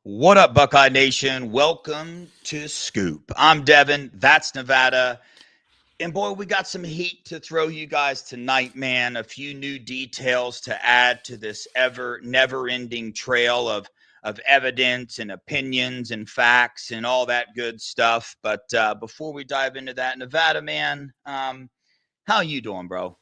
What up, Buckeye Nation? Welcome to Scoop. I'm Devin. That's Nevada. And boy, we got some heat to throw you guys tonight, man. A few new details to add to this ever never ending trail of evidence and opinions and facts and all that good stuff. But before we dive into that, Nevada, man, how you doing, bro?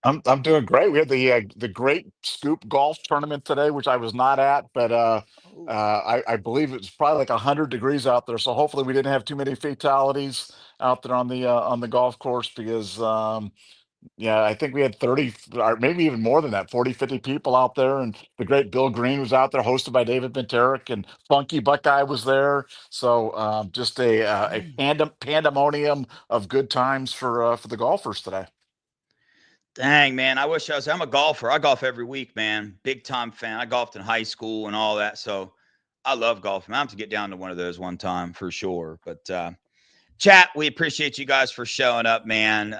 I'm doing great. We had the great scoop golf tournament today, which I was not at, but Oh, I believe it's probably like 100 degrees out there. So hopefully we didn't have too many fatalities out there on the golf course because yeah, I think we had 30 or maybe even more than that, 40, 50 people out there, and the great Bill Green was out there, hosted by David Benterick, and Funky Buckeye was there. So just a dang. pandemonium of good times for the golfers today. Dang, man. I wish I was. I'm a golfer. I golf every week, man. Big time fan. I golfed in high school and all that. So I love golfing. I have to get down to one of those one time for sure. But chat, we appreciate you guys for showing up, man.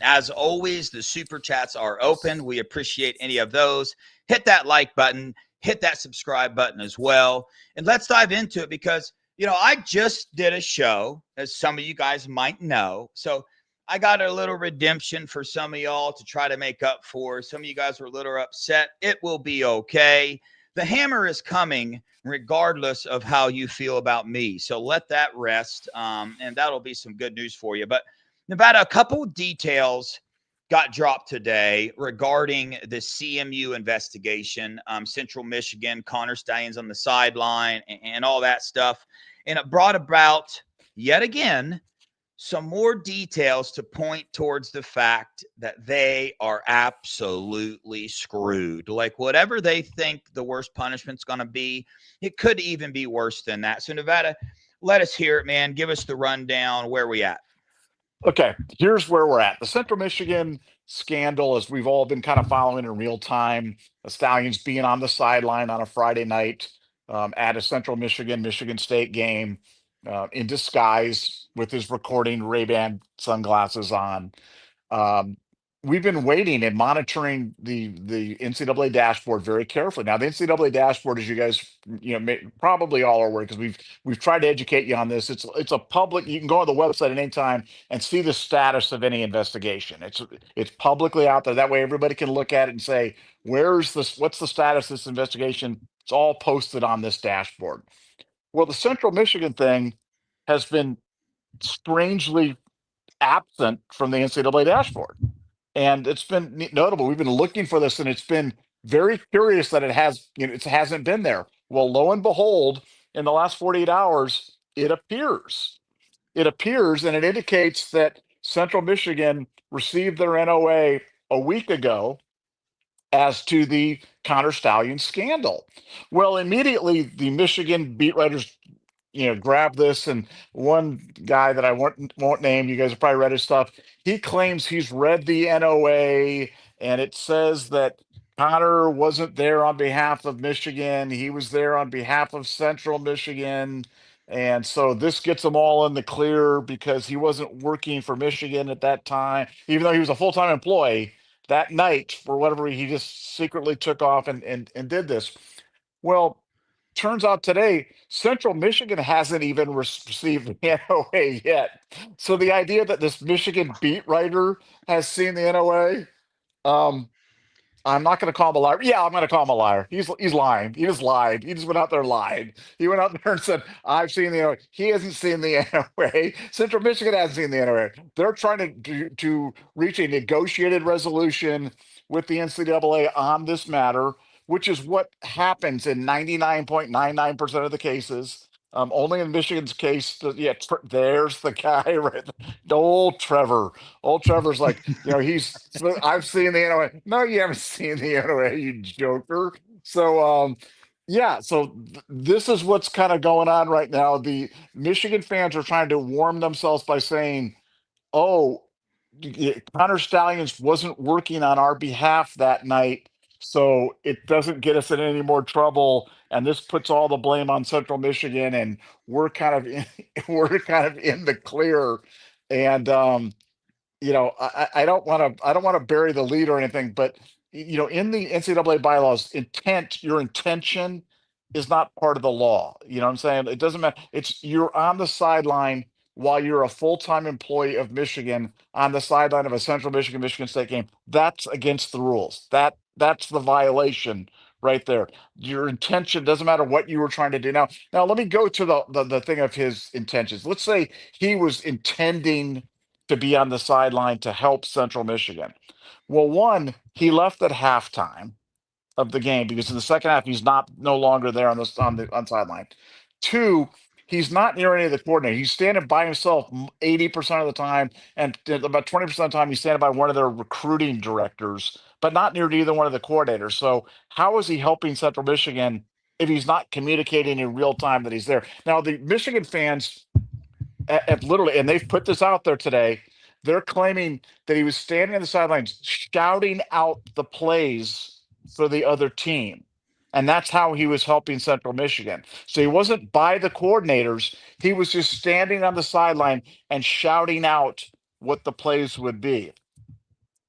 As always, the super chats are open. We appreciate any of those. Hit that like button, hit that subscribe button as well. And let's dive into it because, I just did a show, as some of you guys might know. So I got a little redemption for some of y'all to try to make up for. Some of you guys were a little upset. It will be okay. The hammer is coming regardless of how you feel about me. So let that rest. And that'll be some good news for you. But Nevada, a couple details got dropped today regarding the CMU investigation, Central Michigan, Connor Stallions on the sideline, and all that stuff. And it brought about, yet again, some more details to point towards the fact that they are absolutely screwed. Like, whatever they think the worst punishment's going to be, it could even be worse than that. So, Nevada, let us hear it, man. Give us the rundown. Where we at? Okay, here's where we're at. The Central Michigan scandal, as we've all been kind of following in real time, the Stallions being on the sideline on a Friday night at a Central Michigan State game in disguise with his recording Ray-Ban sunglasses on. Um, we've been waiting and monitoring the NCAA dashboard very carefully. Now, the NCAA dashboard, as you guys probably all are aware, because we've tried to educate you on this. It's a public. You can go on the website at any time and see the status of any investigation. It's publicly out there. That way, everybody can look at it and say, "Where's this? What's the status of this investigation?" It's all posted on this dashboard. Well, the Central Michigan thing has been strangely absent from the NCAA dashboard. And it's been notable. We've been looking for this, and it's been very curious that it hasn't been there. Well, lo and behold, in the last 48 hours, it appears. It appears, and it indicates that Central Michigan received their NOA a week ago as to the Connor Stallion scandal. Well, immediately the Michigan beat writers grab this, and one guy that I won't name, you guys have probably read his stuff. He claims he's read the NOA, and it says that Connor wasn't there on behalf of Michigan. He was there on behalf of Central Michigan. And so this gets them all in the clear because he wasn't working for Michigan at that time, even though he was a full-time employee that night for whatever he just secretly took off and did this. Well, turns out today, Central Michigan hasn't even received the NOA yet. So the idea that this Michigan beat writer has seen the NOA, um, I'm not going to call him a liar. Yeah, I'm going to call him a liar. He's lying. He just lied. He just went out there and lied. He went out there and said, "I've seen the NOA." He hasn't seen the NOA. Central Michigan hasn't seen the NOA. They're trying to reach a negotiated resolution with the NCAA on this matter, which is what happens in 99.99% of the cases. Only in Michigan's case, yeah, there's the guy right there. Old Trevor. Old Trevor's like, I've seen the NOA. No, you haven't seen the NOA, you joker. So, yeah, so this is what's kind of going on right now. The Michigan fans are trying to warm themselves by saying, "Oh, Connor Stallions wasn't working on our behalf that night, so it doesn't get us in any more trouble." And this puts all the blame on Central Michigan, and we're kind of we're kind of in the clear. And I don't want to bury the lead or anything, but in the NCAA bylaws, your intention is not part of the law. You know what I'm saying? It doesn't matter. It's you're on the sideline while you're a full-time employee of Michigan on the sideline of a Central Michigan State game. That's against the rules. That's the violation right there. Your intention doesn't matter what you were trying to do. Now let me go to the thing of his intentions. Let's say he was intending to be on the sideline to help Central Michigan. Well, one, he left at halftime of the game because in the second half he's not no longer there on sideline. Two, he's not near any of the coordinators. He's standing by himself 80% of the time, and about 20% of the time he's standing by one of their recruiting directors, but not near either one of the coordinators. So how is he helping Central Michigan if he's not communicating in real time that he's there? Now the Michigan fans have literally, and they've put this out there today. They're claiming that he was standing on the sidelines shouting out the plays for the other team. And that's how he was helping Central Michigan. So he wasn't by the coordinators. He was just standing on the sideline and shouting out what the plays would be.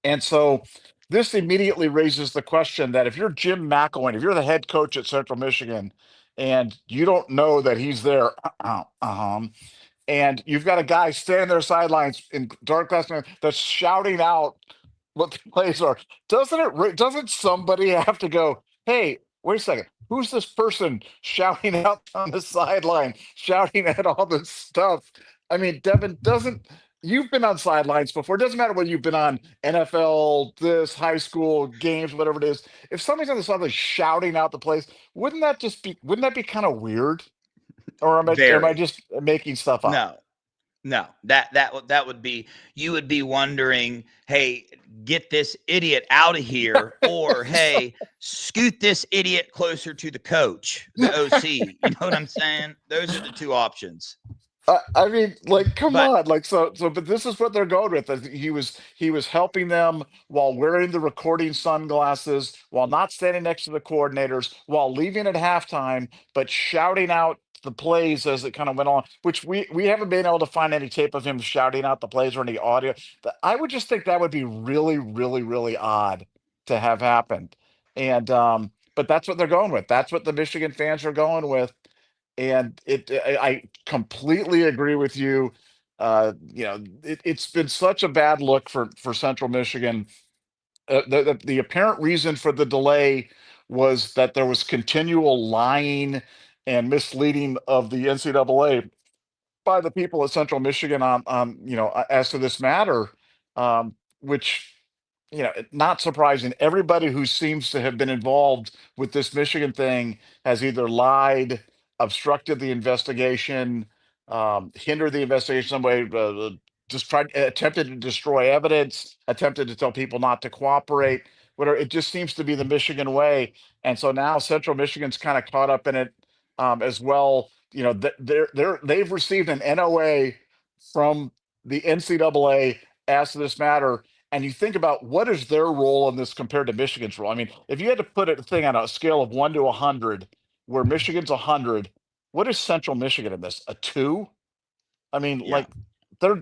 And so this immediately raises the question that if you're Jim McElwain, if you're the head coach at Central Michigan, and you don't know that he's there, and you've got a guy standing there sidelines in dark glass that's shouting out what the plays are. Doesn't somebody have to go, hey, wait a second, who's this person shouting out on the sideline, shouting at all this stuff? I mean, Devin, doesn't you've been on sidelines before? It doesn't matter whether you've been on NFL, this high school games, whatever it is. If somebody's on the sideline shouting out the plays, wouldn't that be kind of weird? Or am I Very. just making stuff up? No, no, that would be, you would be wondering, hey, get this idiot out of here, or hey, scoot this idiot closer to the coach, the OC. You know what I'm saying? Those are the two options. I mean, like, come But on, like, but this is what they're going with. He was helping them while wearing the recording sunglasses, while not standing next to the coordinators, while leaving at halftime, but shouting out the plays as it kind of went on. Which we haven't been able to find any tape of him shouting out the plays or any audio. I would just think that would be really, really, really odd to have happened. And but that's what they're going with. That's what the Michigan fans are going with, and I completely agree with you. It's been such a bad look for Central Michigan. The apparent reason for the delay was that there was continual lying and misleading of the NCAA by the people at Central Michigan on as to this matter, which not surprising. Everybody who seems to have been involved with this Michigan thing has either lied, obstructed the investigation, hindered the investigation some way, just attempted to destroy evidence, attempted to tell people not to cooperate. Whatever. It just seems to be the Michigan way, and so now Central Michigan's kind of caught up in it as well. They've received an NOA from the NCAA as to this matter, and you think about what is their role in this compared to Michigan's role. I mean, if you had to put a thing on a scale of 1 to 100, where Michigan's 100, what is Central Michigan in this? A 2? I mean, yeah, like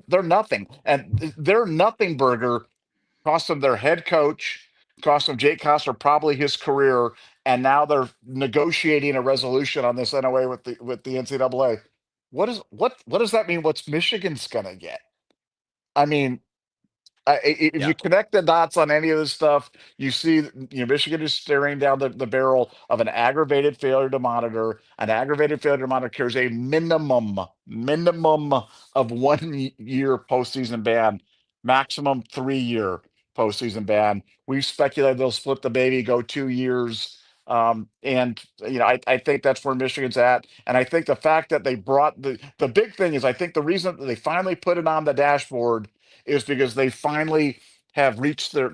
they're nothing, and their nothing burger cost them their head coach, cost them Jake Costner probably his career, and now they're negotiating a resolution on this NOA with the NCAA. What does that mean? What's Michigan's gonna get? I mean, if yeah, you connect the dots on any of this stuff, you see, Michigan is staring down the barrel of an aggravated failure to monitor. An aggravated failure to monitor carries a minimum of 1 year postseason ban, maximum 3 year postseason ban. We've speculated they'll split the baby, go 2 years. And I think that's where Michigan's at. And I think the fact that they brought the big thing is I think the reason that they finally put it on the dashboard is because they finally have reached their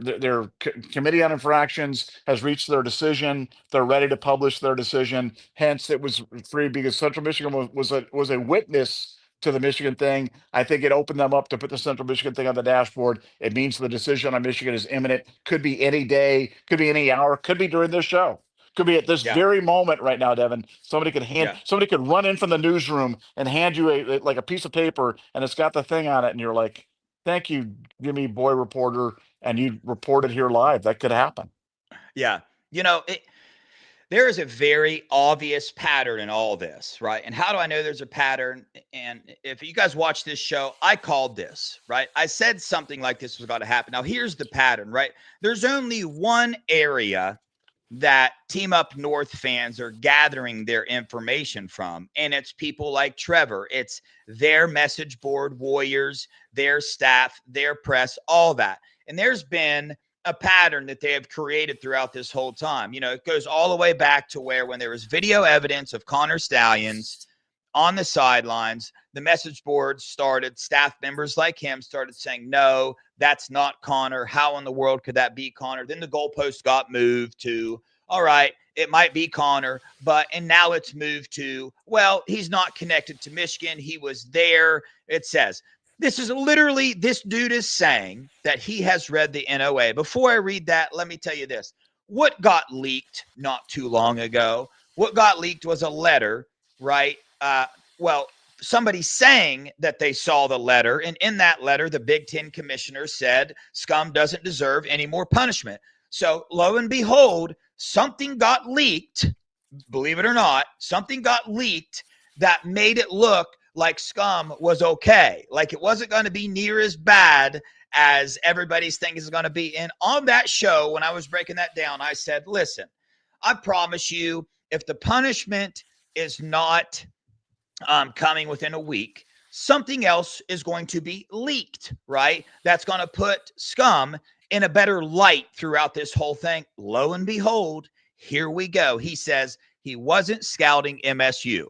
committee on infractions has reached their decision. They're ready to publish their decision. Hence, it was free because Central Michigan was a witness to the Michigan thing. I think it opened them up to put the Central Michigan thing on the dashboard. It means the decision on Michigan is imminent. Could be any day. Could be any hour. Could be during this show. Could be at this yeah, very moment right now, Devin. yeah, Somebody could run in from the newsroom and hand you like a piece of paper, and it's got the thing on it, and you're like, thank you, Jimmy Boy reporter, and you reported here live. That could happen. yeah. You know, there is a very obvious pattern in all this, right? And how do I know there's a pattern? And if you guys watch this show, I called this, right? I said something like this was going to happen. Now, here's the pattern, right? There's only one area that Team Up North fans are gathering their information from, and it's people like Trevor. It's their message board warriors, their staff, their press, all that. And there's been a pattern that they have created throughout this whole time. You know, it goes all the way back to where when there was video evidence of Connor Stalions on the sidelines, the message boards started, staff members like him started saying, no, that's not Connor. How in the world could that be Connor? Then the goalpost got moved to, all right, it might be Connor, and now it's moved to, well, he's not connected to Michigan. He was there. It says, this is literally, this dude is saying that he has read the NOA. Before I read that, let me tell you this. What got leaked not too long ago, what got leaked was a letter, right? Somebody saying that they saw the letter. And in that letter, the Big Ten commissioner said Scum doesn't deserve any more punishment. So lo and behold, something got leaked, believe it or not, something got leaked that made it look like Scum was okay. Like it wasn't going to be near as bad as everybody's thinking is going to be. And on that show, when I was breaking that down, I said, listen, I promise you, if the punishment is not coming within a week, something else is going to be leaked, right? That's going to put Scum in a better light throughout this whole thing. Lo and behold, here we go. He says he wasn't scouting MSU.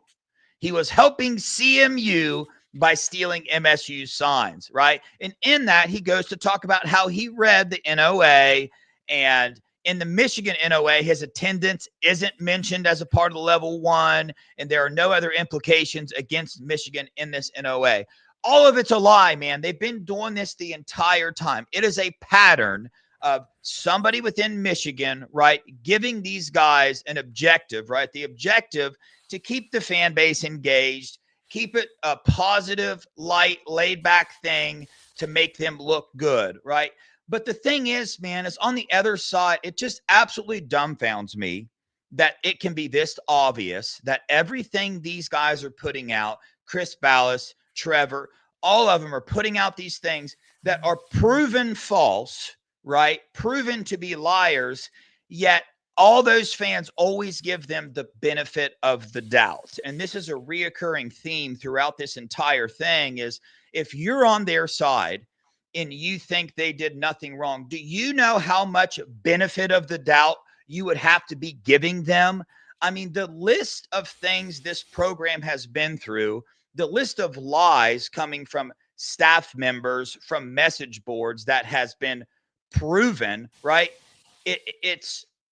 He was helping CMU by stealing MSU signs, right? And in that, he goes to talk about how he read the NOA, and in the Michigan NOA, his attendance isn't mentioned as a part of the level 1, and there are no other implications against Michigan in this NOA. All of it's a lie, man. They've been doing this the entire time. It is a pattern of somebody within Michigan, right, giving these guys an objective, right? The objective to keep the fan base engaged, keep it a positive, light, laid back thing to make them look good, right? But the thing is, man, is on the other side, it just absolutely dumbfounds me that it can be this obvious that everything these guys are putting out, Chris Ballas, Trevor, all of them are putting out these things that are proven false, right? Proven to be liars, yet all those fans always give them the benefit of the doubt. And this is a reoccurring theme throughout this entire thing is if you're on their side and you think they did nothing wrong, do you know how much benefit of the doubt you would have to be giving them? I mean, the list of things this program has been through, the list of lies coming from staff members, from message boards that has been proven, right?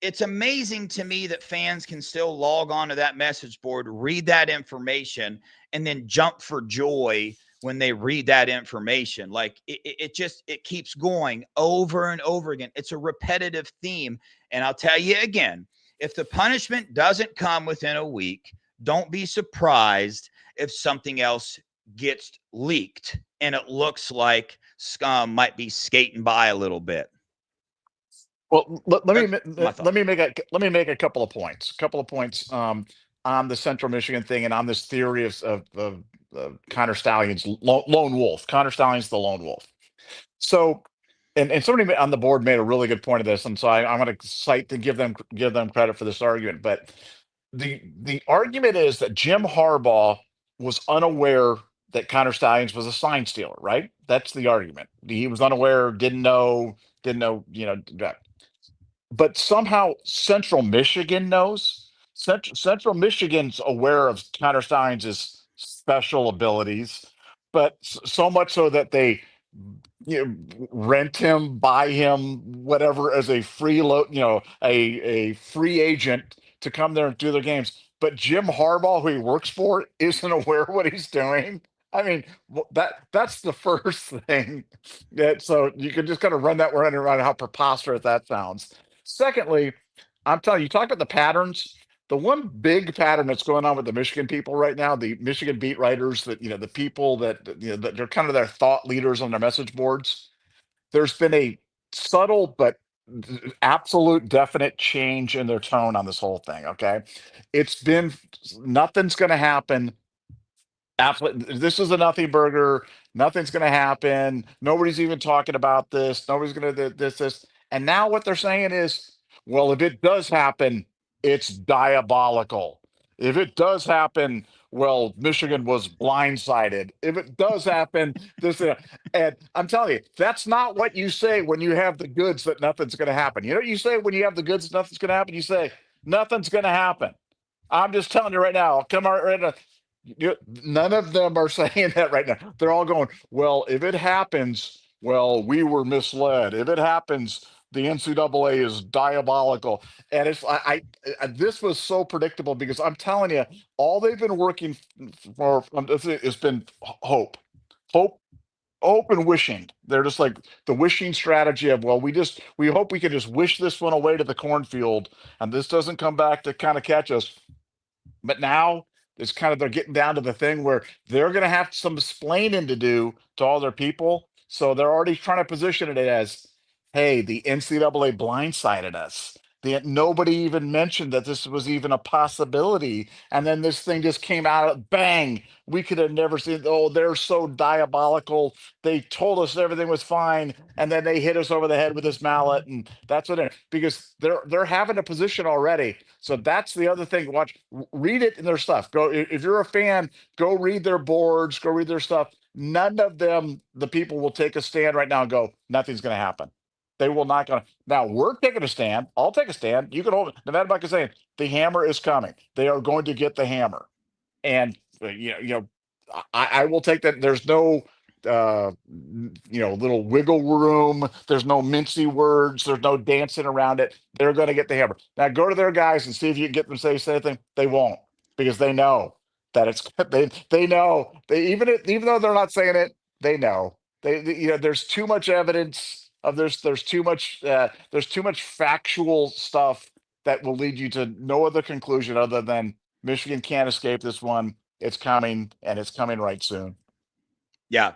It's amazing to me that fans can still log on to that message board, read that information, and then jump for joy when they read that information. Like it keeps going over and over again. It's a repetitive theme. And I'll tell you again, if the punishment doesn't come within a week, don't be surprised if something else gets leaked and it looks like Scum might be skating by a little bit. Well, let me My thought. let me make a couple of points. On the Central Michigan thing and on this theory of Connor Stalions lone wolf. Connor Stalions the lone wolf. So, and somebody on the board made a really good point of this, and so I'm going to cite and give them credit for this argument. But the argument is that Jim Harbaugh was unaware that Connor Stalions was a sign stealer, right? That's the argument. He was unaware, didn't know, you know. But somehow Central Michigan knows. Central Michigan's aware of Connor Stalions' special abilities, but so much so that they rent him, buy him, whatever, as a a free agent to come there and do their games. But Jim Harbaugh, who he works for, isn't aware of what he's doing. I mean, that's the first thing. So you can just kind of run that around how preposterous that sounds. Secondly, I'm telling you, talk about the patterns. The one big pattern that's going on with the Michigan people right now, the Michigan beat writers, that the people that that they're kind of their thought leaders on their message boards. There's been a subtle but absolute definite change in their tone on this whole thing. Okay. It's been nothing's going to happen. Absolutely. This is a nothing burger. Nothing's going to happen. Nobody's even talking about this. Nobody's going to this. And now what they're saying is, well, if it does happen, it's diabolical. If it does happen, well, Michigan was blindsided. If it does happen, this, and I'm telling you, that's not what you say when you have the goods that nothing's going to happen. You know what you say when you have the goods, nothing's going to happen? You say, nothing's going to happen. I'm just telling you right now. Come on, right now. None of them are saying that right now. They're all going, well, if it happens, well, we were misled. If it happens, the NCAA is diabolical. And this was so predictable because I'm telling you, all they've been working for it's been hope, hope, hope, and wishing. They're just like the wishing strategy of, well, we hope we can just wish this one away to the cornfield, and this doesn't come back to kind of catch us. But now it's kind of they're getting down to the thing where they're going to have some explaining to do to all their people. So they're already trying to position it as, hey, the NCAA blindsided us. Nobody even mentioned that this was even a possibility. And then this thing just came out, bang. We could have never seen, oh, they're so diabolical. They told us everything was fine. And then they hit us over the head with this mallet. And that's what it, because they're having a position already. So that's the other thing. Watch, read it in their stuff. Go if you're a fan, go read their boards, go read their stuff. None of them, the people will take a stand right now and go, nothing's going to happen. They will not going to. Now we're taking a stand. I'll take a stand. You can hold it. Nevada Buck is saying the hammer is coming. They are going to get the hammer, and I will take that. There's no little wiggle room. There's no mincy words. There's no dancing around it. They're going to get the hammer. Now go to their guys and see if you can get them to say anything. They won't, because they know that it's they know even though they're not saying it, they know there's too much evidence of there's too much factual stuff that will lead you to no other conclusion other than Michigan can't escape this one. It's coming, and it's coming right soon. Yeah.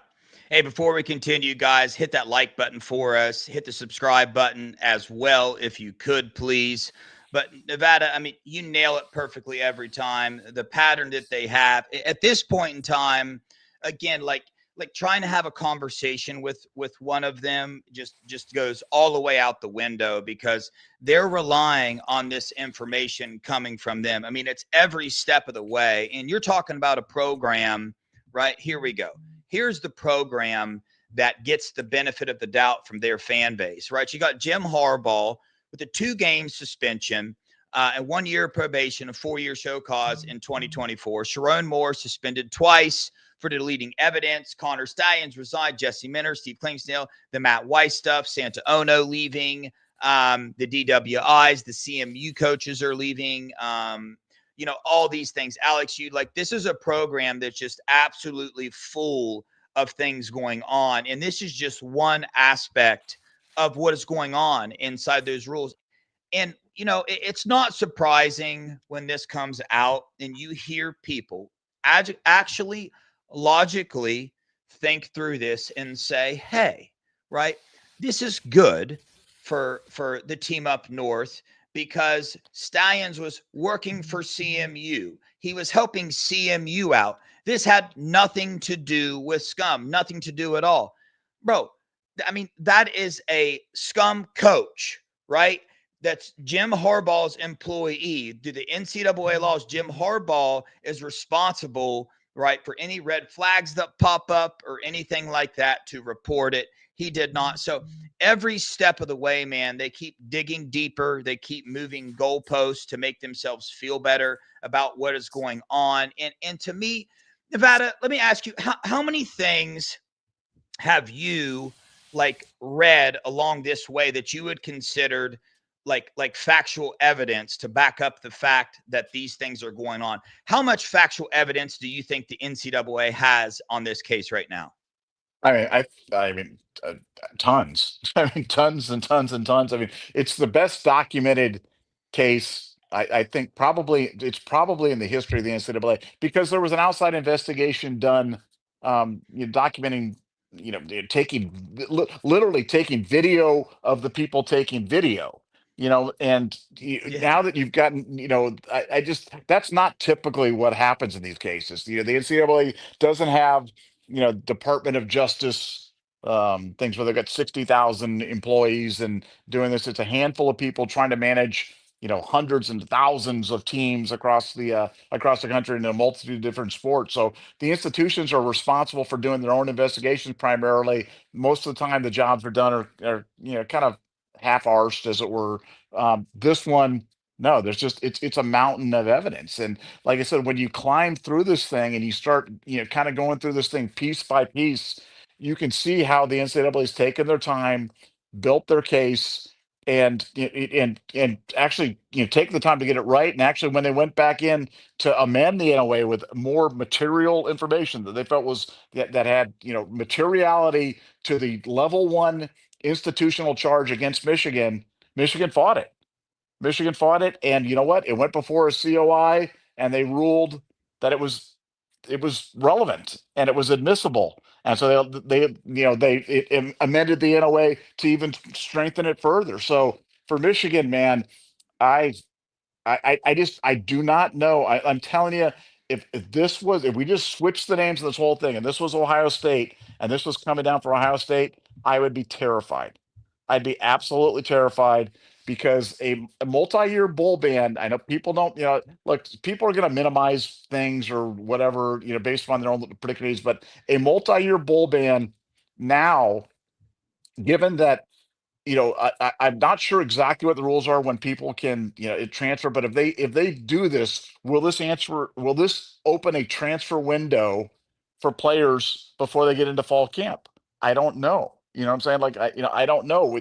Hey, before we continue, guys, hit that like button for us. Hit the subscribe button as well, if you could, please. But Nevada, I mean, you nail it perfectly every time. The pattern that they have at this point in time, again, like trying to have a conversation with one of them just goes all the way out the window, because they're relying on this information coming from them. I mean, it's every step of the way. And you're talking about a program, right? Here we go. Here's the program that gets the benefit of the doubt from their fan base, right? You got Jim Harbaugh with a 2-game suspension, and 1 year probation, a 4-year show cause in 2024. Sherrone Moore suspended twice for deleting evidence. Connor Stalions resigned. Jesse Minter, Steve Klingsdale, the Matt Weiss stuff. Santa Ono leaving. The DWIs, the CMU coaches are leaving. All these things. Alex, this is a program that's just absolutely full of things going on. And this is just one aspect of what is going on inside those rules. And, it's not surprising when this comes out and you hear people actually logically think through this and say, hey, right, this is good for the team up north, because Stalions was working for CMU. He was helping CMU out. This had nothing to do with scum, nothing to do at all. Bro, I mean, that is a scum coach, right? That's Jim Harbaugh's employee. Do the NCAA laws, Jim Harbaugh is responsible, right, for any red flags that pop up or anything like that to report it. He did not. So every step of the way, man, they keep digging deeper. They keep moving goalposts to make themselves feel better about what is going on. And to me, Nevada, let me ask you, how many things have you read along this way that you would considered like factual evidence to back up the fact that these things are going on? How much factual evidence do you think the NCAA has on this case right now? I mean, tons. I mean, tons and tons and tons. I mean, it's the best documented case. I think it's probably in the history of the NCAA, because there was an outside investigation done, documenting literally taking video of the people taking video, and Yeah. now that you've gotten, I just, that's not typically what happens in these cases. The NCAA doesn't have, Department of Justice things where they've got 60,000 employees and doing this. It's a handful of people trying to manage, hundreds and thousands of teams across the country in a multitude of different sports. So the institutions are responsible for doing their own investigations primarily. Most of the time, the jobs are done are kind of half-arsed, as it were. This one, no, there's just it's a mountain of evidence. And like I said, when you climb through this thing and you start, kind of going through this thing piece by piece, you can see how the NCAA's taken their time, built their case, and actually, take the time to get it right. And actually, when they went back in to amend the NOA with more material information that they felt was that had, materiality to the level one institutional charge against Michigan, Michigan fought it. Michigan fought it, and you know what? It went before a COI, and they ruled that it was relevant and it was admissible. And so they amended the NOA to even strengthen it further. So for Michigan, man, I I do not know. I'm telling you, if we just switched the names of this whole thing and this was Ohio State and this was coming down for Ohio State, I would be terrified. I'd be absolutely terrified because a multi-year bowl ban. I know people don't, look, people are going to minimize things or whatever, based on their own particular needs, but a multi-year bowl ban now, given that, I'm not sure exactly what the rules are when people can, transfer. But if they do this, will this open a transfer window for players before they get into fall camp? I don't know. You know what I'm saying? Like, I don't know.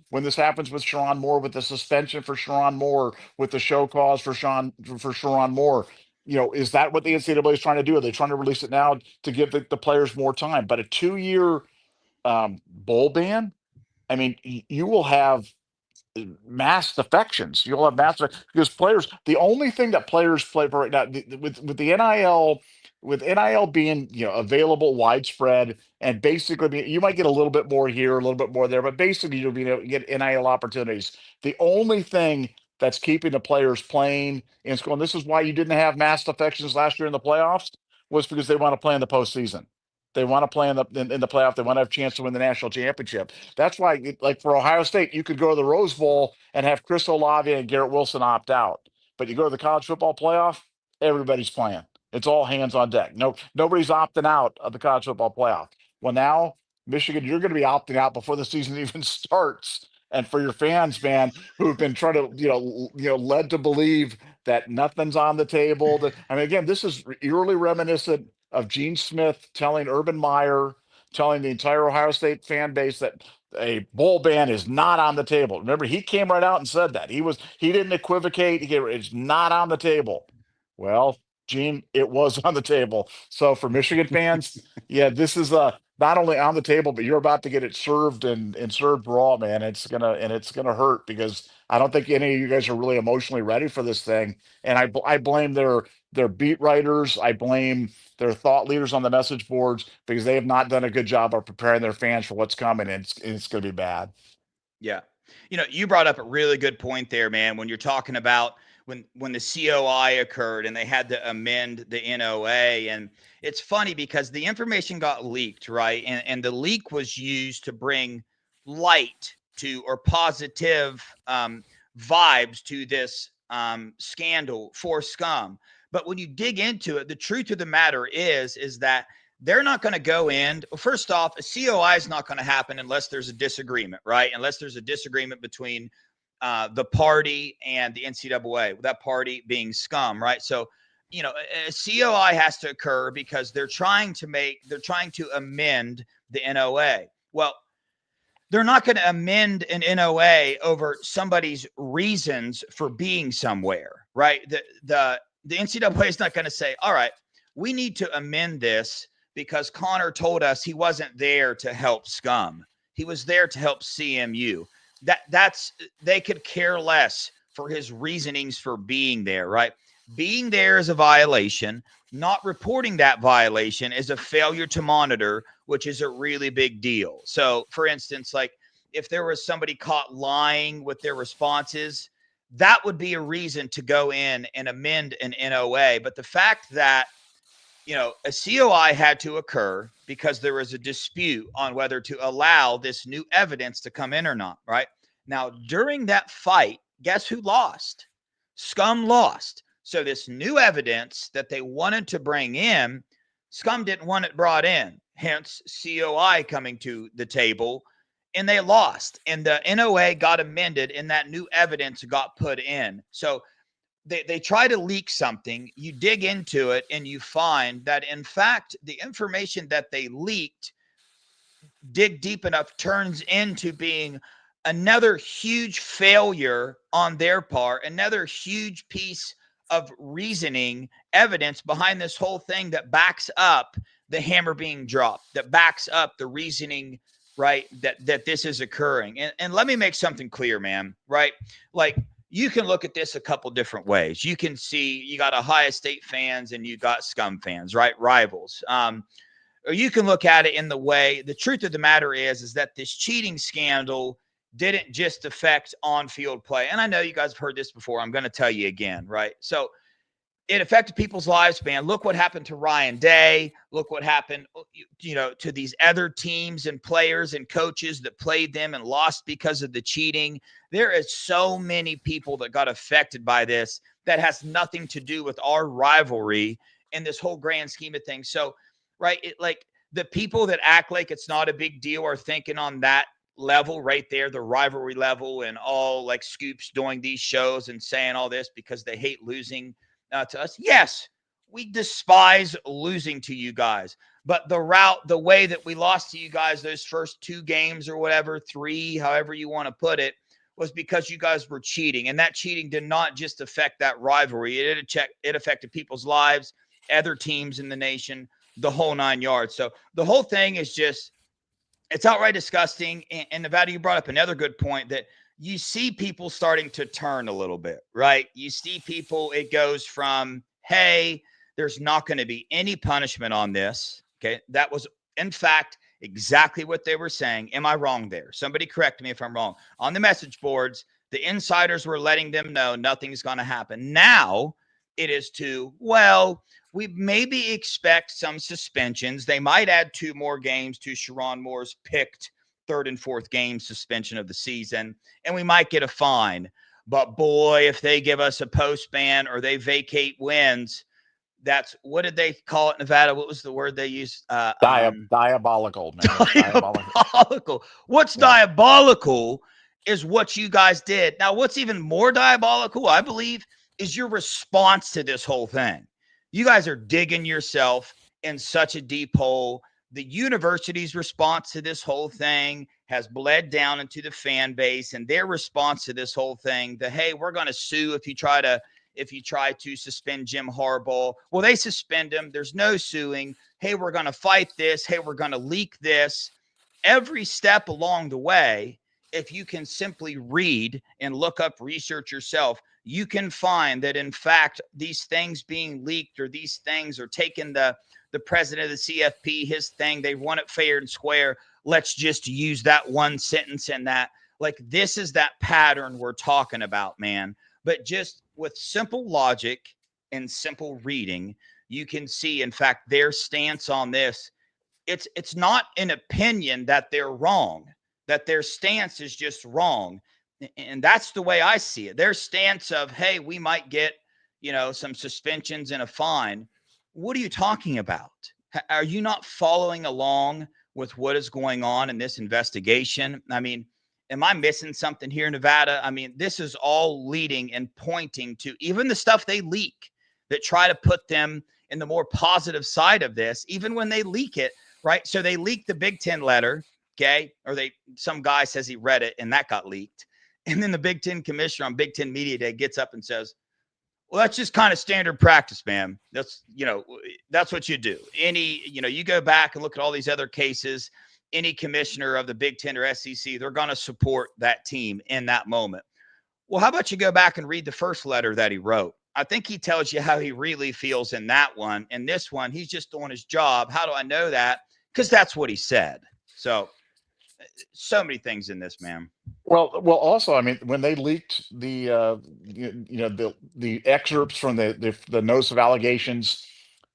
When this happens with Sharon Moore, with the suspension for Sharon Moore, with the show cause for Sharon Moore, is that what the NCAA is trying to do? Are they trying to release it now to give the players more time? But a 2-year bowl ban, I mean, you will have mass defections. You'll have because players. The only thing that players play for right now, with the NIL, with NIL being, available widespread, and basically you might get a little bit more here, a little bit more there, but basically you'll be able to get NIL opportunities. The only thing that's keeping the players playing in school, and this is why you didn't have mass defections last year in the playoffs, was because they want to play in the postseason. They want to play in the playoff. They want to have a chance to win the national championship. That's why, like for Ohio State, you could go to the Rose Bowl and have Chris Olave and Garrett Wilson opt out. But you go to the college football playoff, everybody's playing. It's all hands on deck. No, nobody's opting out of the college football playoff. Well, now Michigan, you're going to be opting out before the season even starts. And for your fans, man, who've been trying to, led to believe that nothing's on the table. I mean, again, this is eerily reminiscent of Gene Smith telling Urban Meyer, telling the entire Ohio State fan base that a bowl ban is not on the table. Remember, he came right out and said that. He didn't equivocate. It's not on the table. Well, Gene, it was on the table. So for Michigan fans, yeah, this is not only on the table, but you're about to get it served and served raw, man. It's gonna hurt because I don't think any of you guys are really emotionally ready for this thing. And I blame their beat writers. I blame their thought leaders on the message boards because they have not done a good job of preparing their fans for what's coming, and it's going to be bad. Yeah. You brought up a really good point there, man, when you're talking about when the COI occurred and they had to amend the NOA. And it's funny because the information got leaked, right? And the leak was used to bring light to or positive vibes to this scandal for scum. But when you dig into it, the truth of the matter is that they're not going to go in. Well, first off, a COI is not going to happen unless there's a disagreement, right? Unless there's a disagreement between the party and the NCAA, that party being scum, right? So, a COI has to occur because they're trying to amend the NOA. Well, they're not going to amend an NOA over somebody's reasons for being somewhere, right? The NCAA is not going to say, all right, we need to amend this because Connor told us he wasn't there to help scum. He was there to help CMU. They could care less for his reasonings for being there, right? Being there is a violation. Not reporting that violation is a failure to monitor, which is a really big deal. So for instance, like if there was somebody caught lying with their responses, that would be a reason to go in and amend an NOA. But the fact that, you know, a COI had to occur because there was a dispute on whether to allow this new evidence to come in or not, right? Now, during that fight, guess who lost? Scum lost. So this new evidence that they wanted to bring in, Scum didn't want it brought in, hence COI coming to the table, and they lost. And the NOA got amended and that new evidence got put in. So they try to leak something, you dig into it, and you find that, in fact, the information that they leaked, dig deep enough, turns into being another huge failure on their part, another huge piece of reasoning evidence behind this whole thing that backs up the hammer being dropped, that backs up the reasoning, right, that this is occurring. And let me make something clear, man, right? Like, you can look at this a couple different ways. You can see you got Ohio State fans and you got Scum fans, right? Rivals. Or you can look at it in the way, the truth of the matter is that this cheating scandal didn't just affect on-field play. And I know you guys have heard this before. I'm going to tell you again, right? So it affected people's lives, man. Look what happened to Ryan Day. Look what happened, you know, to these other teams and players and coaches that played them and lost because of the cheating. There is so many people that got affected by this that has nothing to do with our rivalry in this whole grand scheme of things. So, right, like the people that act like it's not a big deal are thinking on that level right there, the rivalry level, and all like Scoops doing these shows and saying all this because they hate losing to us. Yes, we despise losing to you guys, but the way that we lost to you guys those first 2 games or whatever, 3, however you want to put it, was because you guys were cheating. And that cheating did not just affect that rivalry. It affected people's lives, other teams in the nation, the whole 9 yards. So the whole thing is just, it's outright disgusting. And Nevada, you brought up another good point that you see people starting to turn a little bit, right? You see people, it goes from, hey, there's not going to be any punishment on this. Okay. That was, in fact, exactly what they were saying. Am I wrong there? Somebody correct me if I'm wrong. On the message boards, the insiders were letting them know nothing's going to happen. Now it is to, well, we maybe expect some suspensions. They might add 2 more games to Sherrone Moore's picked 3rd and 4th game suspension of the season, and we might get a fine. But boy, if they give us a post ban or they vacate wins, that's, what did they call it, Nevada? What was the word they used? Diabolical, man. Diabolical. What's diabolical is what you guys did. Now, what's even more diabolical, I believe, is your response to this whole thing. You guys are digging yourself in such a deep hole. The university's response to this whole thing has bled down into the fan base, and their response to this whole thing, the, hey, we're going to sue if you try to suspend Jim Harbaugh. Well, they suspend him. There's no suing. Hey, we're going to fight this. Hey, we're going to leak this. Every step along the way, if you can simply read and look up, research yourself, you can find that, in fact, these things being leaked, or these things are taking the president of the CFP, his thing, they want it fair and square. Let's just use that one sentence in that. Like, this is that pattern we're talking about, man. But just with simple logic and simple reading, you can see, in fact, their stance on this. It's not an opinion that they're wrong, that their stance is just wrong. And that's the way I see it. Their stance of, hey, we might get, you know, some suspensions and a fine. What are you talking about? Are you not following along with what is going on in this investigation? I mean, am I missing something here, Nevada? I mean, this is all leading and pointing to even the stuff they leak that try to put them in the more positive side of this, even when they leak it, right? So they leaked the Big Ten letter, okay? Or some guy says he read it and that got leaked. And then the Big Ten commissioner on Big Ten Media Day gets up and says, well, that's just kind of standard practice, man. That's, you know, that's what you do. You go back and look at all these other cases, any commissioner of the Big Ten or SEC, they're going to support that team in that moment. Well, how about you go back and read the first letter that he wrote? I think he tells you how he really feels in that one. In this one, he's just doing his job. How do I know that? because that's what he said. So many things in this, man. Well, also, I mean, when they leaked the the excerpts from the notice of allegations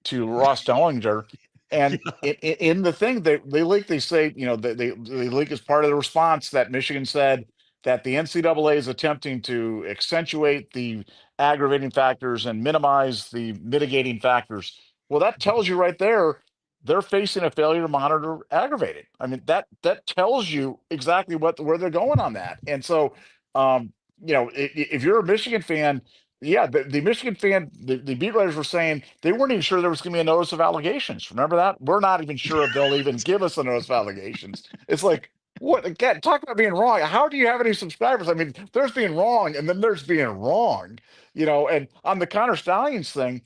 to Ross Dellinger, and in the thing they leak, they say, they leak as part of the response that Michigan said that the NCAA is attempting to accentuate the aggravating factors and minimize the mitigating factors. Well, that tells you right there they're facing a failure to monitor aggravated. I mean, that tells you exactly where they're going on that. And so, if you're a Michigan fan, yeah, the Michigan fan, the beat writers were saying they weren't even sure there was going to be a notice of allegations. Remember that? We're not even sure if they'll even give us a notice of allegations. It's like, what, again, talk about being wrong. How do you have any subscribers? I mean, there's being wrong, and then there's being wrong. And on the Connor Stallions thing,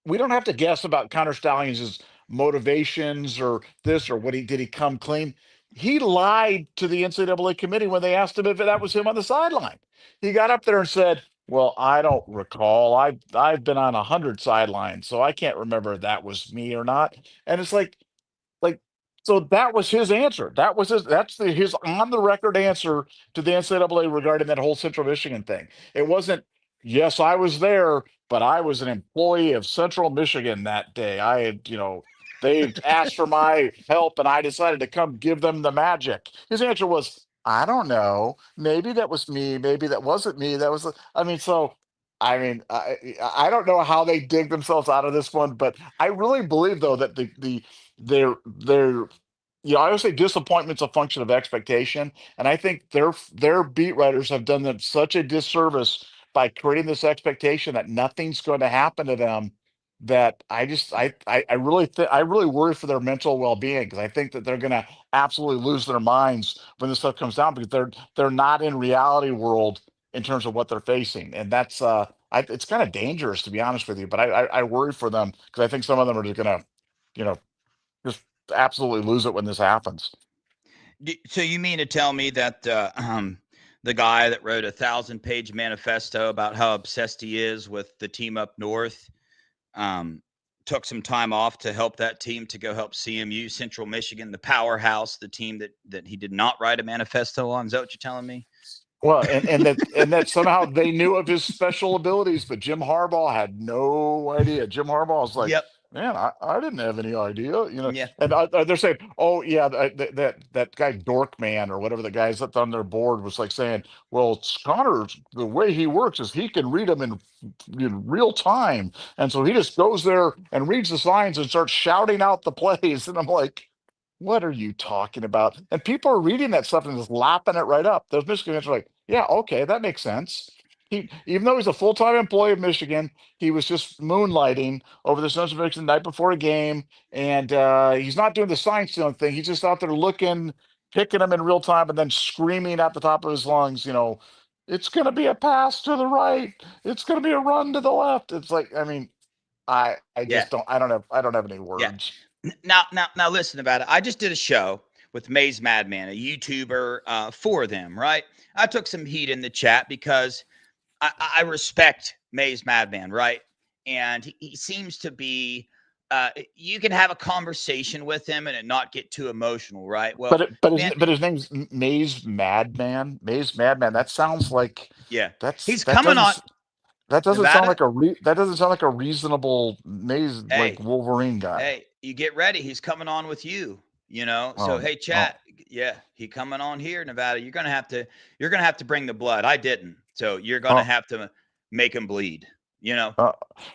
we don't have to guess about Connor Stallions' motivations or this or what he come clean. He lied to the NCAA committee when they asked him if that was him on the sideline. He got up there and said, "Well, I don't recall. I've been on 100 sidelines, so I can't remember if that was me or not." And it's like so that was his answer. His on the record answer to the NCAA regarding that whole Central Michigan thing. It wasn't, "Yes, I was there, but I was an employee of Central Michigan that day. I had, they asked for my help and I decided to come give them the magic." His answer was, "I don't know. Maybe that was me. Maybe that wasn't me. That was," I mean, so I mean, I don't know how they dig themselves out of this one, but I really believe though that their I always say disappointment's a function of expectation, and I think their beat writers have done them such a disservice by creating this expectation that nothing's going to happen to them, that I really worry for their mental well-being, because I think that they're going to absolutely lose their minds when this stuff comes down, because they're not in reality world in terms of what they're facing, and that's it's kind of dangerous, to be honest with you. But I worry for them, because I think some of them are just gonna, you know just absolutely lose it when this happens. So you mean to tell me that the guy that wrote 1,000-page manifesto about how obsessed he is with the team up north took some time off to help that team to go help CMU, Central Michigan, the powerhouse, the team that he did not write a manifesto on? Is that what you're telling me? Well, and that somehow they knew of his special abilities, but Jim Harbaugh had no idea. Jim Harbaugh was like, Yep. "Man, I didn't have any idea," Yeah. And they're saying, "Oh yeah, that guy Dorkman or whatever the guys that's on their board was like saying, well, Connor's, the way he works is he can read them in real time, and so he just goes there and reads the signs and starts shouting out the plays." And I'm like, what are you talking about? And people are reading that stuff and just lapping it right up. Those Michigan fans are like, "Yeah, okay, that makes sense." Even though he's a full-time employee of Michigan, he was just moonlighting over the Central Michigan the night before a game, and he's not doing the sign stealing thing. He's just out there looking, picking them in real time, and then screaming at the top of his lungs, "It's going to be a pass to the right. It's going to be a run to the left." It's like, I mean, I Yeah. just don't. I don't have any Yeah. words. Now, listen about it. I just did a show with Maze Madman, a YouTuber for them, right? I took some heat in the chat because I respect Maze Madman, right? And he seems to be, you can have a conversation with him and it not get too emotional, right? Well, man, But his name's Maze Madman. Maze Madman. That sounds like yeah, that's he's coming on that doesn't sound Nevada. like that doesn't sound like a reasonable Maze, like Hey, Wolverine guy. hey, you get ready. He's coming on with you, So Oh, hey, oh. chat, yeah, he coming on here, Nevada. You're gonna have to bring the blood. I didn't, so you're gonna Oh, have to make him bleed. You know. uh,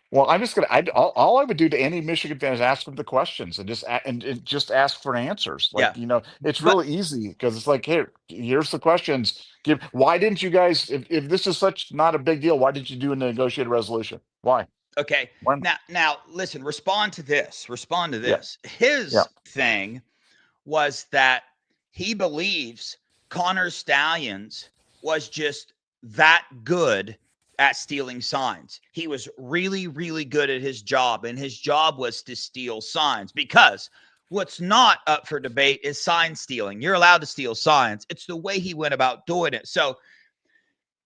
well, I'm just gonna. All I would do to any Michigan fan is ask them the questions and and just ask for answers. Yeah, Like, it's but really easy, because it's like, here's the questions. Why didn't you guys? If this is such not a big deal, why didn't you do a negotiated resolution? Why? okay. Why not? Now, listen. Respond to this. Respond to Yeah, this. yeah. His thing was that he believes Connor Stallions was just that good at stealing signs. He was really, really good at his job, and his job was to steal signs, because what's not up for debate is sign stealing. You're allowed to steal signs. It's the way he went about doing it. So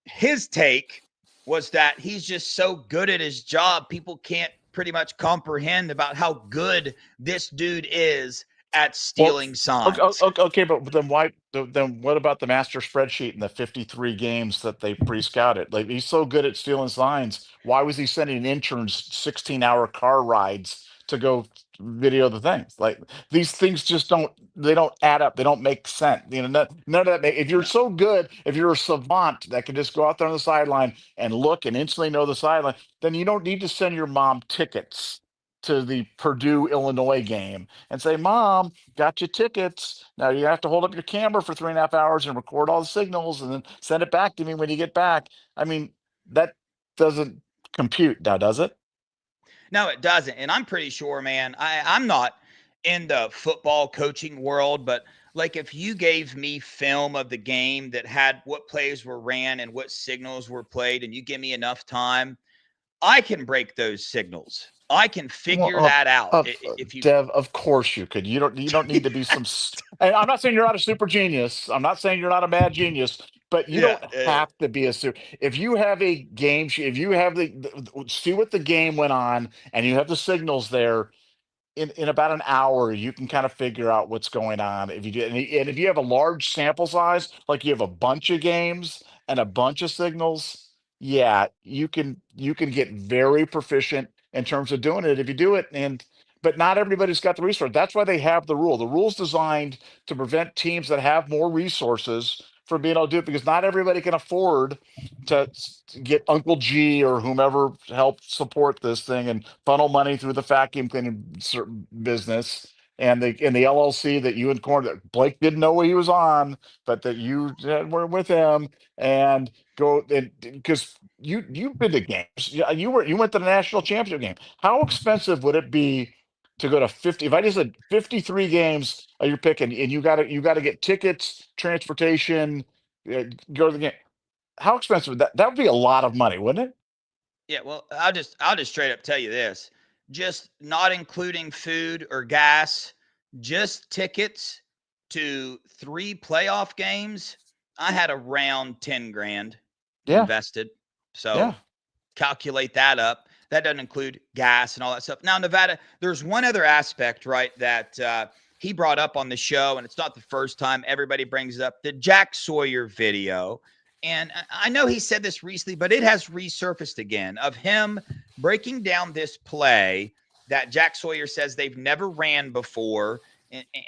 his take was that he's just so good at his job, people can't pretty much comprehend about how good this dude is at Well, stealing okay, signs. okay, but then why? Then what about the master spreadsheet and the 53 games that they pre-scouted? Like he's so good at stealing signs. Why was he sending interns 16-hour car rides to go video the things? Like these things just don't. They don't add up. They don't make sense. You know, none of that. If you're No. so good, if you're a savant that can just go out there on the sideline and look and instantly know the sideline, then you don't need to send your mom tickets to the Purdue Illinois game and say, "Mom, got you tickets. Now you have to hold up your camera for 3.5 hours and record all the signals and then send it back to me when you get back." I mean, that doesn't compute now, does it? No, it doesn't. And I'm pretty sure, man, I'm not in the football coaching world, but like if you gave me film of the game that had what plays were ran and what signals were played, and you give me enough time, I can break those signals. I can Well, figure that out. If you, Dev, of course you could. You don't need to be some. And I'm not saying you're not a super genius. I'm not saying you're not a mad genius, but you yeah, don't have to be a super. If you have a game, if you have see what the game went on, and you have the signals there, in about an hour, you can kind of figure out what's going on. If you do, and if you have a large sample size, like you have a bunch of games and a bunch of signals, yeah, you can get very proficient in terms of doing it if you do it. And but not everybody's got the resource. That's why they have the rule. The rule's designed to prevent teams that have more resources from being able to do it because not everybody can afford to get Uncle G or whomever help support this thing and funnel money through the vacuum cleaning business and the LLC that you and Corn that Blake didn't know what he was on, but that you were with him and go and because you've been to games. Yeah, you went to the national championship game. How expensive would it be to go to 50? If I just said 53 games you're picking and you gotta get tickets, transportation, go to the game. How expensive would that would be a lot of money, wouldn't it? yeah. Well, I'll just straight up tell you this: just not including food or gas, just tickets to 3 playoff games. I had around 10 grand Yeah, invested. yeah. So calculate that up. That doesn't include gas and all that stuff. Now, Nevada, there's one other aspect, right, that he brought up on the show, and it's not the first time everybody brings it up, the Jack Sawyer video. And I know he said this recently, but it has resurfaced again of him breaking down this play that Jack Sawyer says they've never ran before.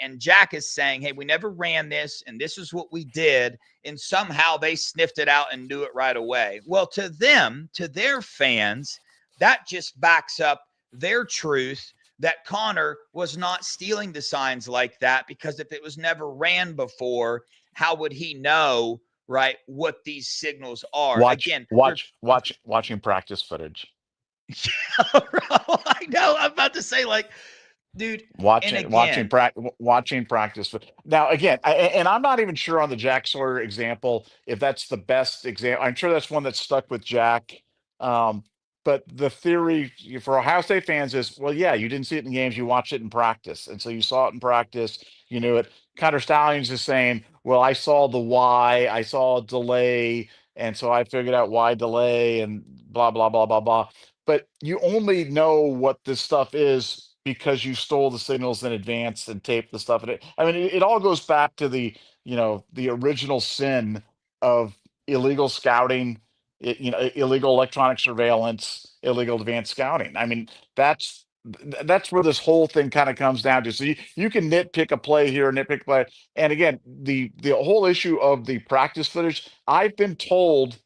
And Jack is saying, hey, we never ran this, and this is what we did. And somehow they sniffed it out and knew it right away. Well, to them, to their fans, that just backs up their truth that Connor was not stealing the signs like that, because if it was never ran before, how would he know, right, what these signals are? Again, they're Watching practice footage. I know. I'm about to say, like, dude, and again, Watching practice. Now again, and I'm not even sure on the Jack Sawyer example if that's the best example. I'm sure that's one that stuck with Jack. Um, but the theory for Ohio State fans is, well, yeah, you didn't see it in games, you watched it in practice, and so you saw it in practice, you knew it. Connor Stallions is saying, well, I saw the why, I saw a delay, and so I figured out why delay and blah blah blah blah blah. But you only know what this stuff is because you stole the signals in advance and taped the stuff in it. I mean, it all goes back to the, the original sin of illegal scouting, illegal electronic surveillance, illegal advanced scouting. I mean, that's where this whole thing kind of comes down to. So you can nitpick a play here, nitpick a play. And again, the whole issue of the practice footage, I've been told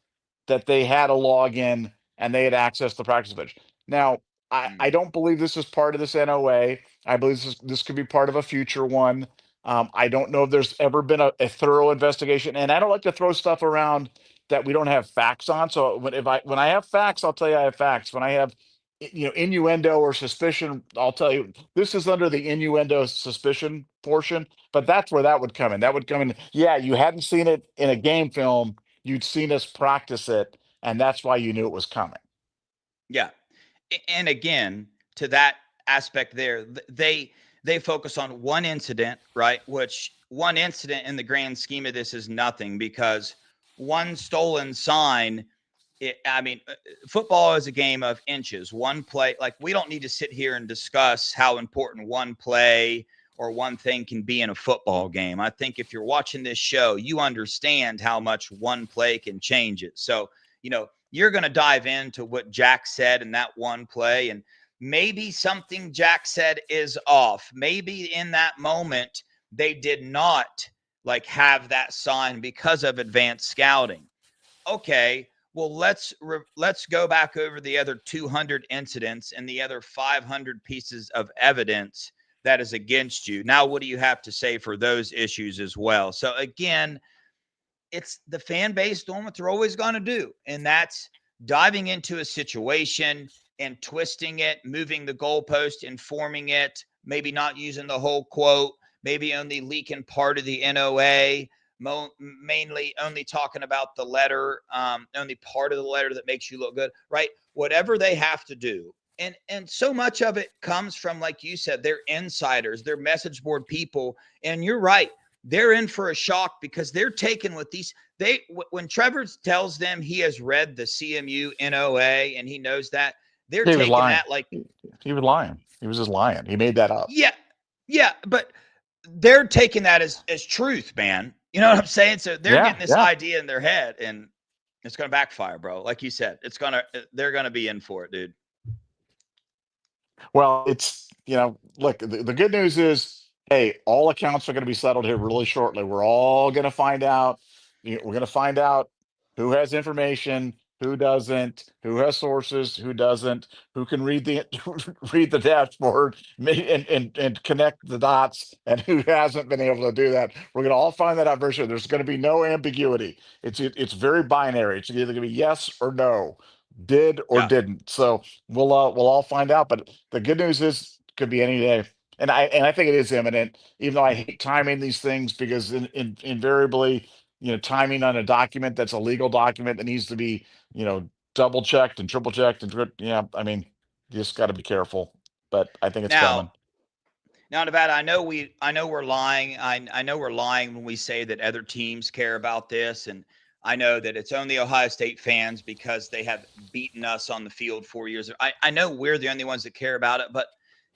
that they had a login and they had access to practice footage. Now, I don't believe this is part of this NOA. I believe this could be part of a future one. I don't know if there's ever been a thorough investigation, and I don't like to throw stuff around that we don't have facts on. So when I have facts, I'll tell you I have facts. When I have innuendo or suspicion, I'll tell you this is under the innuendo suspicion portion. But that's where that would come in. That would come in. Yeah, you hadn't seen it in a game film. You'd seen us practice it, and that's why you knew it was coming. yeah. And again, to that aspect there, they focus on one incident, right? Which one incident in the grand scheme of this is nothing, because one stolen sign, I mean, football is a game of inches. One play, like, we don't need to sit here and discuss how important one play or one thing can be in a football game. I think if you're watching this show, you understand how much one play can change it. So, you know, you're going to dive into what Jack said in that one play, and maybe something Jack said is off. Maybe in that moment they did not like have that sign because of advanced scouting. Okay, well, let's go back over the other 200 incidents and the other 500 pieces of evidence that is against you. Now, what do you have to say for those issues as well? So again, it's the fan base doing what they're always going to do, and that's diving into a situation and twisting it, moving the goalpost, informing it, maybe not using the whole quote, maybe only leaking part of the NOA, mainly only talking about the letter, only part of the letter that makes you look good, right? Whatever they have to do. And so much of it comes from, like you said, they're insiders, they're message board people. And you're right. They're in for a shock because they're taking with these. When Trevor tells them he has read the CMU NOA and he knows that, they're taking that like he was lying. He was just lying. He made that up. Yeah, but they're taking that as truth, man. You know what I'm saying? So they're getting this idea in their head, and it's going to backfire, bro. Like you said, they're going to be in for it, dude. Well, it's, you know, look, the good news is, hey, all accounts are going to be settled here really shortly. We're all going to find out. We're going to find out who has information, who doesn't, who has sources, who doesn't, who can read the read the dashboard and connect the dots, and who hasn't been able to do that. We're going to all find that out very soon. There's going to be no ambiguity. It's very binary. It's either going to be yes or no, did or didn't. So we'll all find out. But the good news is, could be any day. And I think it is imminent, even though I hate timing these things, because invariably, you know, timing on a document that's a legal document that needs to be, you know, double checked and triple checked and I mean, you just got to be careful. But I think it's coming. Now, Nevada, I know we're lying. I know we're lying when we say that other teams care about this, and I know that it's only Ohio State fans because they have beaten us on the field 4 years. I know we're the only ones that care about it, but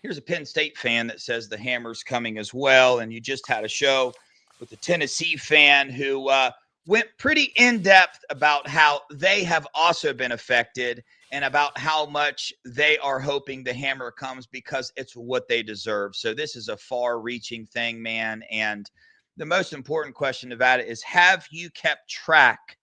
here's a Penn State fan that says the hammer's coming as well. And you just had a show with a Tennessee fan who went pretty in-depth about how they have also been affected and about how much they are hoping the hammer comes because it's what they deserve. So this is a far-reaching thing, man. And the most important question, Nevada, is have you kept track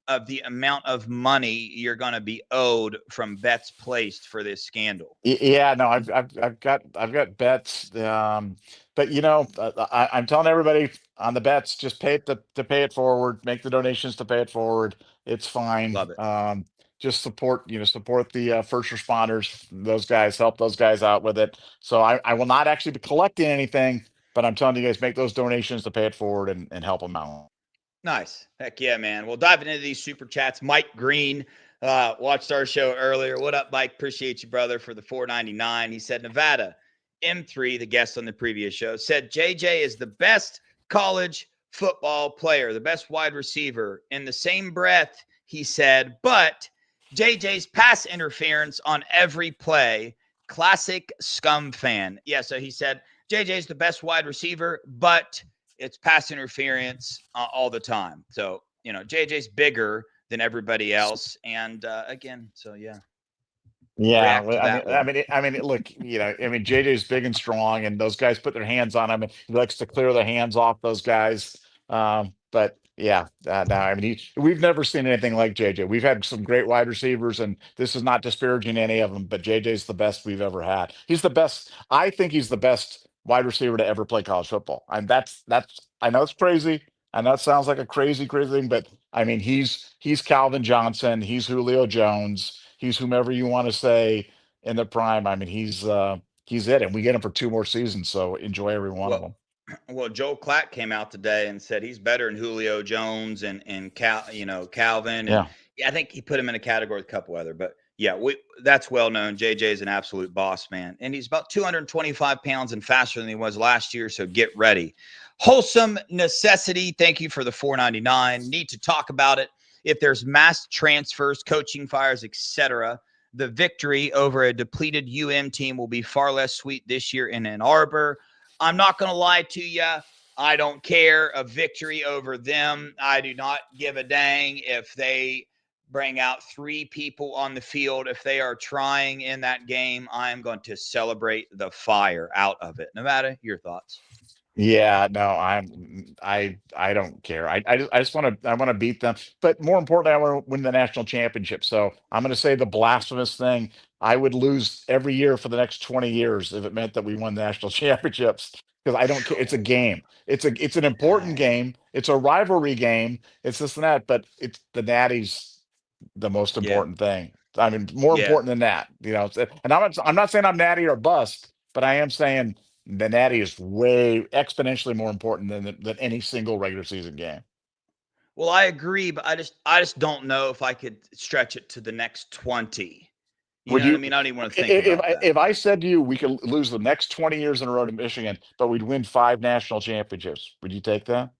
of the amount of money you're going to be owed from bets placed for this scandal? Yeah, no, I've got bets. But you know, I'm telling everybody on the bets, just pay it to pay it forward, make the donations to pay it forward. It's fine. Love it. Just support the first responders, those guys, help those guys out with it. So I will not actually be collecting anything, but I'm telling you guys, make those donations to pay it forward and help them out. Nice. Heck yeah, man. Well, diving into these super chats, Mike Green watched our show earlier. What up, Mike? Appreciate you, brother, for the $4.99. He said, Nevada, M3, the guest on the previous show, said JJ is the best college football player, the best wide receiver. In the same breath, he said, but JJ's pass interference on every play, classic scum fan. Yeah, so he said JJ's the best wide receiver, but it's pass interference all the time. So, you know, JJ's bigger than everybody else. And again, so yeah. Yeah, I mean, look, you know, I mean, JJ's big and strong, and those guys put their hands on him, and he likes to clear the hands off those guys. But yeah, no, I mean, we've never seen anything like JJ. We've had some great wide receivers, and this is not disparaging any of them, but JJ's the best we've ever had. He's the best. I think he's the best wide receiver to ever play college football, and that's. I know it's crazy. I know it sounds like a crazy thing, but I mean, he's Calvin Johnson, he's Julio Jones, he's whomever you want to say in the prime. I mean, he's it, and we get him for 2 more seasons. So enjoy every one of them. Well, Joel Klatt came out today and said he's better than Julio Jones and Calvin. And yeah, I think he put him in a category with a couple other, but yeah, that's well known. JJ is an absolute boss, man. And he's about 225 pounds and faster than he was last year. So get ready. Wholesome necessity. Thank you for the $4.99. Need to talk about it. If there's mass transfers, coaching fires, etc., the victory over a depleted UM team will be far less sweet this year in Ann Arbor. I'm not going to lie to you. I don't care a victory over them. I do not give a dang if they bring out 3 people on the field. If they are trying in that game, I am going to celebrate the fire out of it. Nevada, your thoughts? Yeah, no, I don't care. I just want to beat them. But more importantly, I want to win the national championship. So I'm going to say the blasphemous thing. I would lose every year for the next 20 years if it meant that we won national championships. Because I don't care. It's a game. It's an important Dang. game. It's a rivalry game. It's this and that. But it's the Natty's the most Yeah. important thing. I mean, more Yeah. important than that. And I'm not saying I'm Natty or bust, but I am saying the Natty is way exponentially more important than any single regular season game. Well, I agree, but I just don't know if I could stretch it to the next 20. You Would know what I you, mean? I don't even want to think if about that. if I said to you we could lose the next 20 years in a row to Michigan, but we'd win 5 national championships, would you take that?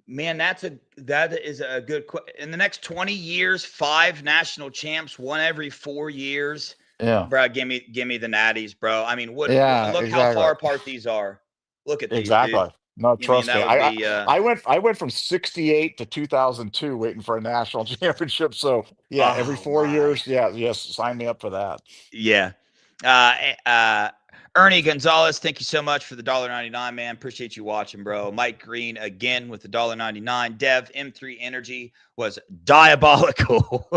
Man, that is a good in the next 20 years, 5 national champs, one every 4 years. Yeah, Bro, give me the Natties, bro. I mean, yeah, look how exactly, far apart these are. Look at these, dude. exactly. No, You mean trust me. that would I, I be I went from 68 to 2002 waiting for a national championship. So yeah, every oh 4 years. my. Yeah, yes, sign me up for that. Yeah. Ernie Gonzalez, thank you so much for the $1.99, man. Appreciate you watching, bro. Mike Green again with the $1.99. Dev M3 Energy was diabolical.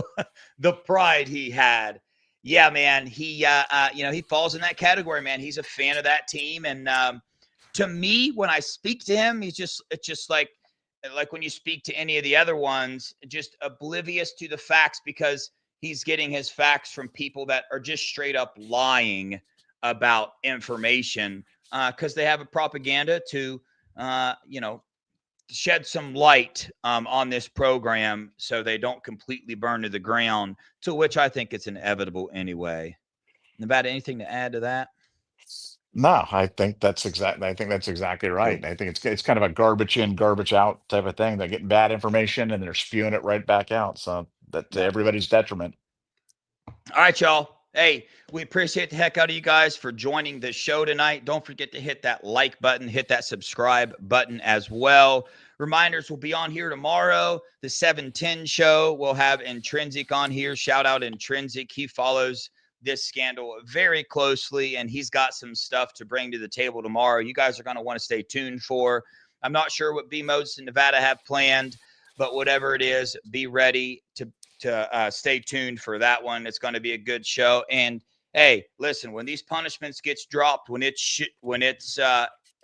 The pride he had. Yeah, man. He falls in that category, man. He's a fan of that team. And to me, when I speak to him, it's just like when you speak to any of the other ones, just oblivious to the facts because he's getting his facts from people that are just straight up lying about information because they have a propaganda to, shed some light on this program so they don't completely burn to the ground, to which I think it's inevitable anyway. About anything to add to that? No, I think that's exactly right. Cool. And I think it's kind of a garbage in, garbage out type of thing. They're getting bad information and they're spewing it right back out. So that to Yeah. everybody's detriment. All right, y'all. Hey, we appreciate the heck out of you guys for joining the show tonight. Don't forget to hit that like button, hit that subscribe button as well. Reminders will be on here tomorrow. The 7:10 show will have Intrinsic on here. Shout out Intrinsic. He follows this scandal very closely, and he's got some stuff to bring to the table tomorrow. You guys are going to want to stay tuned for. I'm not sure what B Modes in Nevada have planned, but whatever it is, be ready to stay tuned for that one. It's going to be a good show. And hey, listen, when these punishments gets dropped, when it's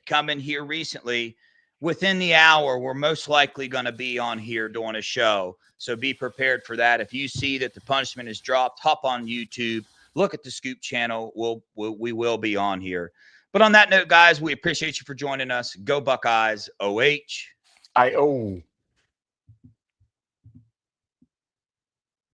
coming here recently, within the hour, we're most likely going to be on here doing a show. So be prepared for that. If you see that the punishment is dropped, hop on YouTube, look at the Scoop channel. We will be on here. But on that note, guys, we appreciate you for joining us. Go Buckeyes, OH. I